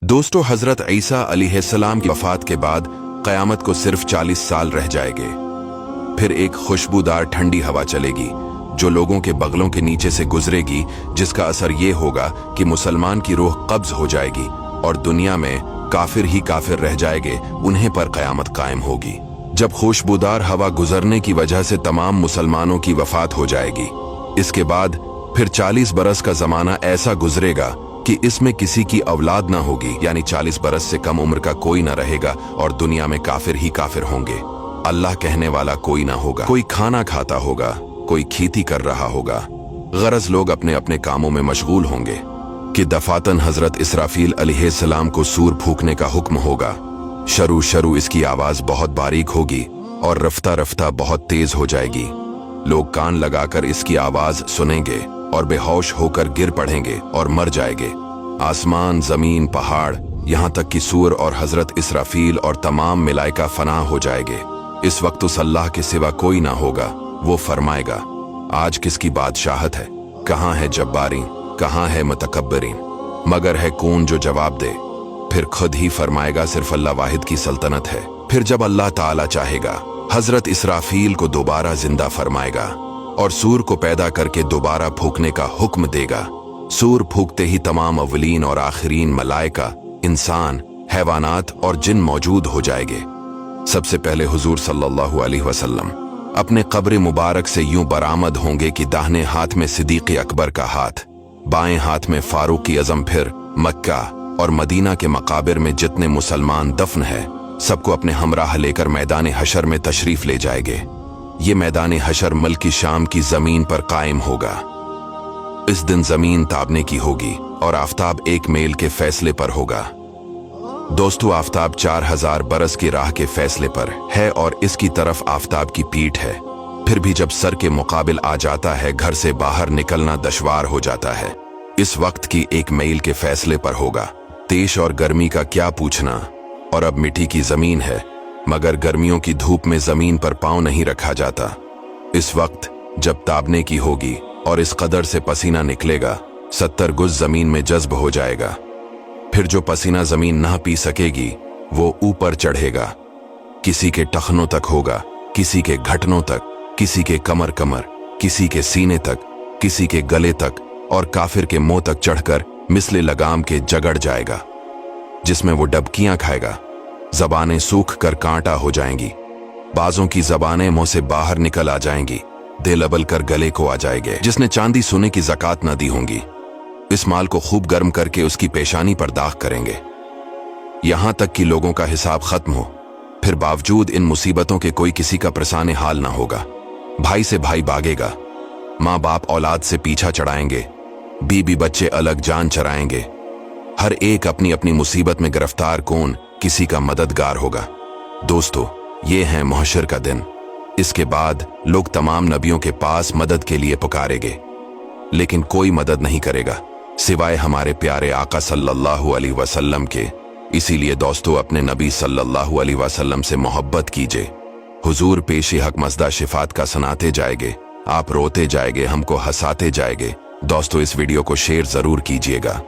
दोस्तों, हजरत ईसा अलैहिस्सलाम की वफात के बाद क़यामत को सिर्फ 40 साल रह जाएंगे। फिर एक खुशबूदार ठंडी हवा चलेगी जो लोगों के बगलों के नीचे से गुजरेगी, जिसका असर ये होगा कि मुसलमान की रूह कब्ज हो जाएगी और दुनिया में काफिर ही काफिर रह जाएंगे, उन्हें पर क़यामत कायम होगी। जब खुशबूदार हवा गुजरने की वजह से तमाम मुसलमानों की वफात हो जाएगी, इसके बाद फिर 40 बरस का जमाना ऐसा गुजरेगा कि इसमें किसी की औलाद ना होगी, यानी 40 बरस से कम उम्र का कोई ना रहेगा और दुनिया में काफिर ही काफिर होंगे। अल्लाह कहने वाला कोई ना होगा। कोई खाना खाता होगा, कोई खेती कर रहा होगा, गरज लोग अपने अपने कामों में मशगूल होंगे कि दफातन हजरत इसराफील अलैहिस्सलाम को सूर फूंकने का हुक्म होगा। शरू इसकी आवाज बहुत बारीक होगी और रफ्ता रफ्ता बहुत तेज हो जाएगी। लोग कान लगाकर इसकी आवाज सुनेंगे और बेहोश होकर गिर पड़ेंगे और मर जाएंगे। आसमान, जमीन, पहाड़, यहाँ तक कि सूर और हजरत इसराफील और तमाम मलाइका फना हो जाएंगे। इस वक्त उस अल्लाह के सिवा कोई ना होगा। वो फरमाएगा, आज किसकी बादशाहत है? कहाँ है जब्बारीन, कहाँ है मुतकब्बरीन? मगर है कौन जो जवाब दे? फिर खुद ही फरमाएगा, सिर्फ अल्लाह वाहिद की सल्तनत है। फिर जब अल्लाह ताला चाहेगा, हजरत इसराफील को दोबारा जिंदा फरमाएगा और सूर को पैदा करके दोबारा फूंकने का हुक्म देगा। सूर फूंकते ही तमाम अव्वलीन और आखिरीन मलाइका, इंसान, हैवानात और जिन मौजूद हो जाएंगे। सबसे पहले हुजूर सल्लल्लाहु अलैहि वसल्लम अपने कब्र मुबारक से यूं बरामद होंगे कि दाहिने हाथ में सिद्दीक़ अकबर का हाथ, बाएं हाथ में फारूक आज़म। फिर मक्का और मदीना के मकाबिर में जितने मुसलमान दफन है, सबको अपने हमराह लेकर मैदान हशर में तशरीफ ले जाएंगे। ये मैदान हशर मुल्क शाम की जमीन पर कायम होगा। इस दिन जमीन ताबने की होगी और आफताब एक मेल के फैसले पर होगा। दोस्तों, आफताब 4000 बरस की राह के फैसले पर है और इसकी तरफ आफताब की पीठ है। फिर भी जब सर के मुकाबिल आ जाता है, घर से बाहर निकलना दुश्वार हो जाता है। इस वक्त की एक मील के फैसले पर होगा। तेज और गर्मी का क्या पूछना, और अब मिट्टी की जमीन है, मगर गर्मियों की धूप में जमीन पर पांव नहीं रखा जाता। इस वक्त जब ताबने की होगी और इस कदर से पसीना निकलेगा, 70 गुज जमीन में जज्ब हो जाएगा। फिर जो पसीना जमीन ना पी सकेगी, वो ऊपर चढ़ेगा। किसी के टखनों तक होगा, किसी के घटनों तक, किसी के कमर, किसी के सीने तक, किसी के गले तक और काफिर के मुंह तक चढ़कर मिसले लगाम के जगड़ जाएगा, जिसमें वो डबकियां खाएगा। जबानें सूख कर कांटा हो जाएंगी, बाजों की जबानें मुंह से बाहर निकल आ जाएंगी, दिल अबल कर गले को आ जाएंगे। जिसने चांदी सोने की ज़कात न दी होंगी, इस माल को खूब गर्म करके उसकी पेशानी पर दाग करेंगे, यहां तक कि लोगों का हिसाब खत्म हो। फिर बावजूद इन मुसीबतों के कोई किसी का प्रसाने हाल ना होगा। भाई से भाई भागेगा, माँ बाप औलाद से पीछा चढ़ाएंगे, बीबी बच्चे अलग जान चराएंगे। हर एक अपनी अपनी मुसीबत में गिरफ्तार, कौन किसी का मददगार होगा। दोस्तों, ये है महशर का दिन। इसके बाद लोग तमाम नबियों के पास मदद के लिए पुकारेंगे, लेकिन कोई मदद नहीं करेगा सिवाय हमारे प्यारे आका सल्लल्लाहु अलैहि वसल्लम के। इसीलिए दोस्तों, अपने नबी सल्लल्लाहु अलैहि वसल्लम से मोहब्बत कीजिए। हुजूर पेशे हक मज़दा शिफात का सुनाते जाएंगे, आप रोते जाएंगे, हमको हंसाते जाएंगे। दोस्तों, इस वीडियो को शेयर जरूर कीजिएगा।